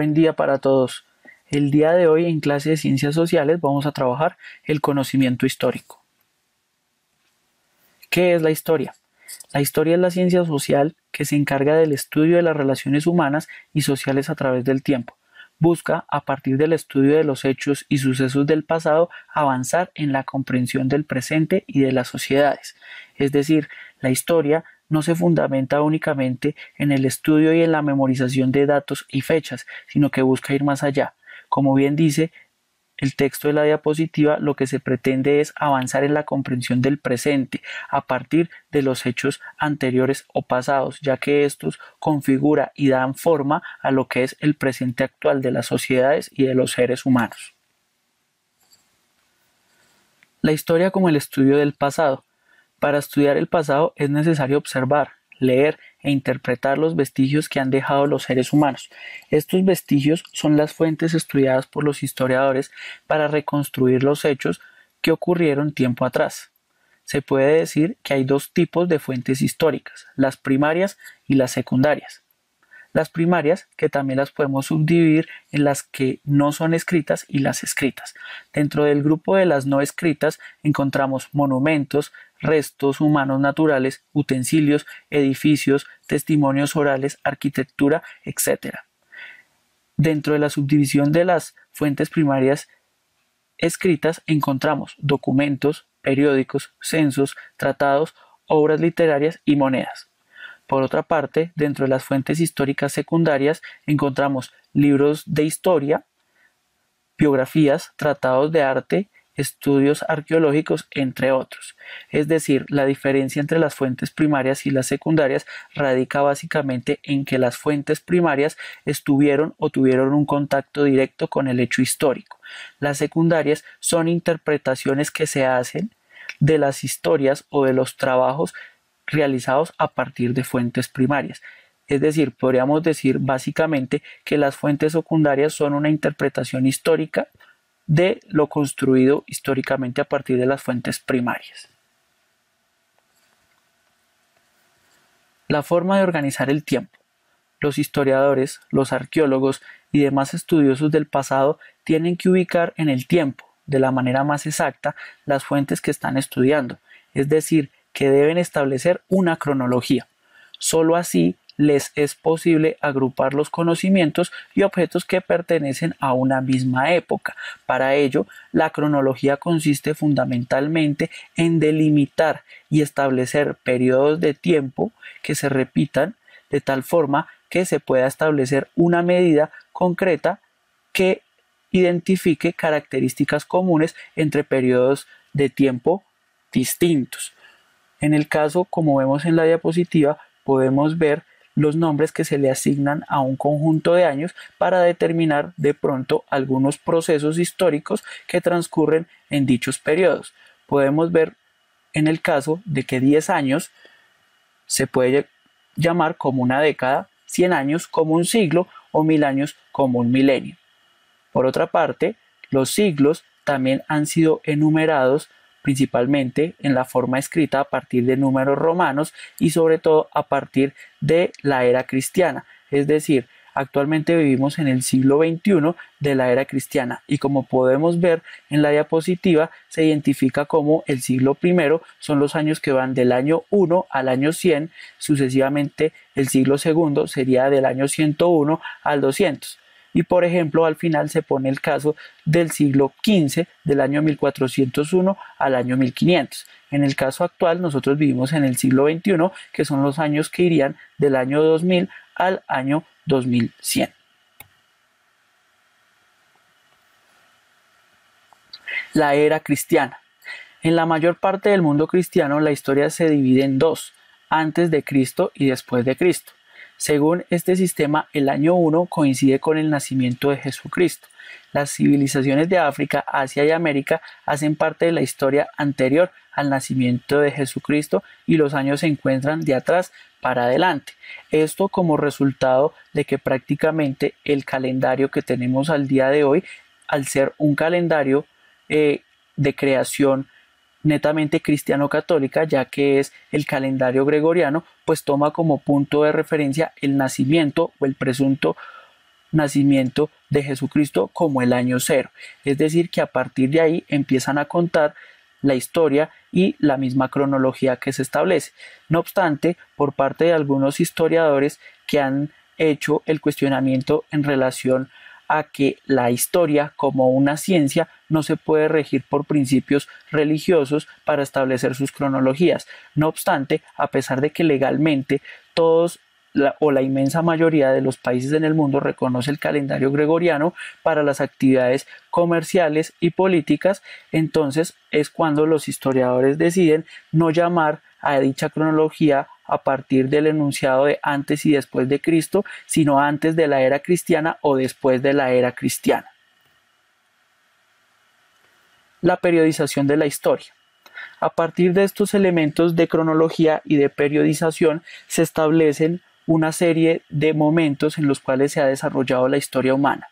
Buen día para todos. El día de hoy en clase de Ciencias Sociales vamos a trabajar el conocimiento histórico. ¿Qué es la historia? La historia es la ciencia social que se encarga del estudio de las relaciones humanas y sociales a través del tiempo. Busca, a partir del estudio de los hechos y sucesos del pasado, avanzar en la comprensión del presente y de las sociedades. Es decir, la historia no se fundamenta únicamente en el estudio y en la memorización de datos y fechas, sino que busca ir más allá. Como bien dice el texto de la diapositiva, lo que se pretende es avanzar en la comprensión del presente a partir de los hechos anteriores o pasados, ya que estos configuran y dan forma a lo que es el presente actual de las sociedades y de los seres humanos. La historia como el estudio del pasado. Para estudiar el pasado es necesario observar, leer e interpretar los vestigios que han dejado los seres humanos. Estos vestigios son las fuentes estudiadas por los historiadores para reconstruir los hechos que ocurrieron tiempo atrás. Se puede decir que hay dos tipos de fuentes históricas, las primarias y las secundarias. Las primarias, que también las podemos subdividir en las que no son escritas y las escritas. Dentro del grupo de las no escritas encontramos monumentos, restos humanos naturales, utensilios, edificios, testimonios orales, arquitectura, etc. Dentro de la subdivisión de las fuentes primarias escritas encontramos documentos, periódicos, censos, tratados, obras literarias y monedas. Por otra parte, dentro de las fuentes históricas secundarias encontramos libros de historia, biografías, tratados de arte, estudios arqueológicos, entre otros. Es decir, la diferencia entre las fuentes primarias y las secundarias radica básicamente en que las fuentes primarias estuvieron o tuvieron un contacto directo con el hecho histórico. Las secundarias son interpretaciones que se hacen de las historias o de los trabajos realizados a partir de fuentes primarias. Es decir, podríamos decir básicamente que las fuentes secundarias son una interpretación histórica de lo construido históricamente a partir de las fuentes primarias. La forma de organizar el tiempo. Los historiadores, los arqueólogos y demás estudiosos del pasado tienen que ubicar en el tiempo, de la manera más exacta, las fuentes que están estudiando, es decir, que deben establecer una cronología. Solo así les es posible agrupar los conocimientos y objetos que pertenecen a una misma época. Para ello, la cronología consiste fundamentalmente en delimitar y establecer periodos de tiempo que se repitan de tal forma que se pueda establecer una medida concreta que identifique características comunes entre periodos de tiempo distintos. En el caso, como vemos en la diapositiva, podemos ver los nombres que se le asignan a un conjunto de años para determinar de pronto algunos procesos históricos que transcurren en dichos periodos. Podemos ver en el caso de que 10 años se puede llamar como una década, 100 años como un siglo o 1000 años como un milenio. Por otra parte, los siglos también han sido enumerados principalmente en la forma escrita a partir de números romanos y sobre todo a partir de la era cristiana. Es decir, actualmente vivimos en el siglo XXI de la era cristiana y como podemos ver en la diapositiva se identifica como el siglo I son los años que van del año 1 al año 100, sucesivamente el siglo II sería del año 101 al 200. Y por ejemplo, al final se pone el caso del siglo XV, del año 1401 al año 1500. En el caso actual, nosotros vivimos en el siglo XXI, que son los años que irían del año 2000 al año 2100. La era cristiana. En la mayor parte del mundo cristiano, la historia se divide en dos, antes de Cristo y después de Cristo. Según este sistema, el año 1 coincide con el nacimiento de Jesucristo. Las civilizaciones de África, Asia y América hacen parte de la historia anterior al nacimiento de Jesucristo y los años se encuentran de atrás para adelante. Esto como resultado de que prácticamente el calendario que tenemos al día de hoy, al ser un calendario de creación netamente cristiano-católica, ya que es el calendario gregoriano, pues toma como punto de referencia el nacimiento o el presunto nacimiento de Jesucristo como el año cero. Es decir, que a partir de ahí empiezan a contar la historia y la misma cronología que se establece. No obstante, por parte de algunos historiadores que han hecho el cuestionamiento en relación a que la historia como una ciencia no se puede regir por principios religiosos para establecer sus cronologías. No obstante, a pesar de que legalmente todos la inmensa mayoría de los países en el mundo reconoce el calendario gregoriano para las actividades comerciales y políticas, entonces es cuando los historiadores deciden no llamar a dicha cronología a partir del enunciado de antes y después de Cristo, sino antes de la era cristiana o después de la era cristiana. La periodización de la historia. A partir de estos elementos de cronología y de periodización se establecen una serie de momentos en los cuales se ha desarrollado la historia humana.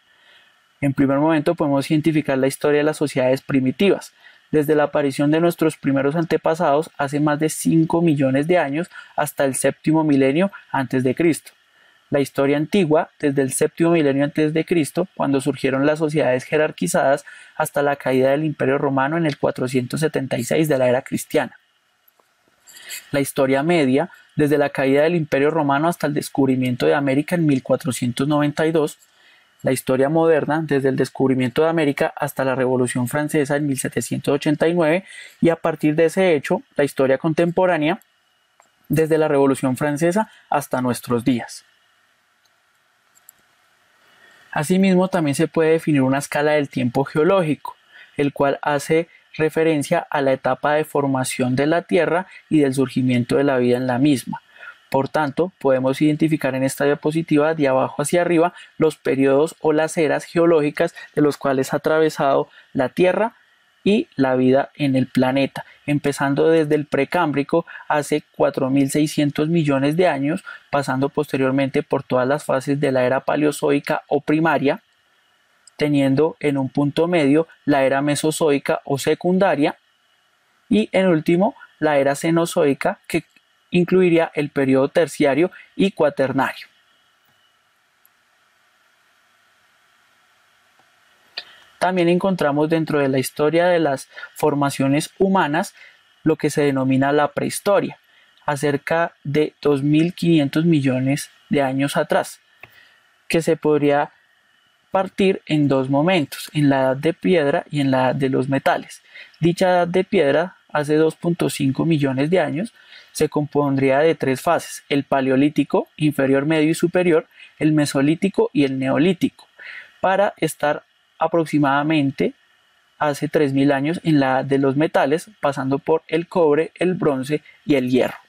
En primer momento podemos identificar la historia de las sociedades primitivas, desde la aparición de nuestros primeros antepasados hace más de 5 millones de años hasta el séptimo milenio antes de Cristo. La historia antigua, desde el séptimo milenio antes de Cristo, cuando surgieron las sociedades jerarquizadas, hasta la caída del Imperio Romano en el 476 de la era cristiana. La historia media, desde la caída del Imperio Romano hasta el descubrimiento de América en 1492, la historia moderna, desde el descubrimiento de América hasta la Revolución Francesa en 1789, y a partir de ese hecho, la historia contemporánea, desde la Revolución Francesa hasta nuestros días. Asimismo, también se puede definir una escala del tiempo geológico, el cual hace referencia a la etapa de formación de la Tierra y del surgimiento de la vida en la misma. Por tanto, podemos identificar en esta diapositiva de abajo hacia arriba los periodos o las eras geológicas de los cuales ha atravesado la Tierra y la vida en el planeta, empezando desde el Precámbrico hace 4.600 millones de años, pasando posteriormente por todas las fases de la era Paleozoica o primaria, teniendo en un punto medio la era Mesozoica o secundaria y en último la era Cenozoica, que incluiría el periodo terciario y cuaternario. También encontramos dentro de la historia de las formaciones humanas lo que se denomina la prehistoria, acerca de 2.500 millones de años atrás, que se podría partir en dos momentos, en la edad de piedra y en la edad de los metales. Dicha edad de piedra, hace 2.5 millones de años, se compondría de tres fases: el paleolítico, inferior, medio y superior, el mesolítico y el neolítico, para estar aproximadamente hace 3.000 años en la edad de los metales, pasando por el cobre, el bronce y el hierro.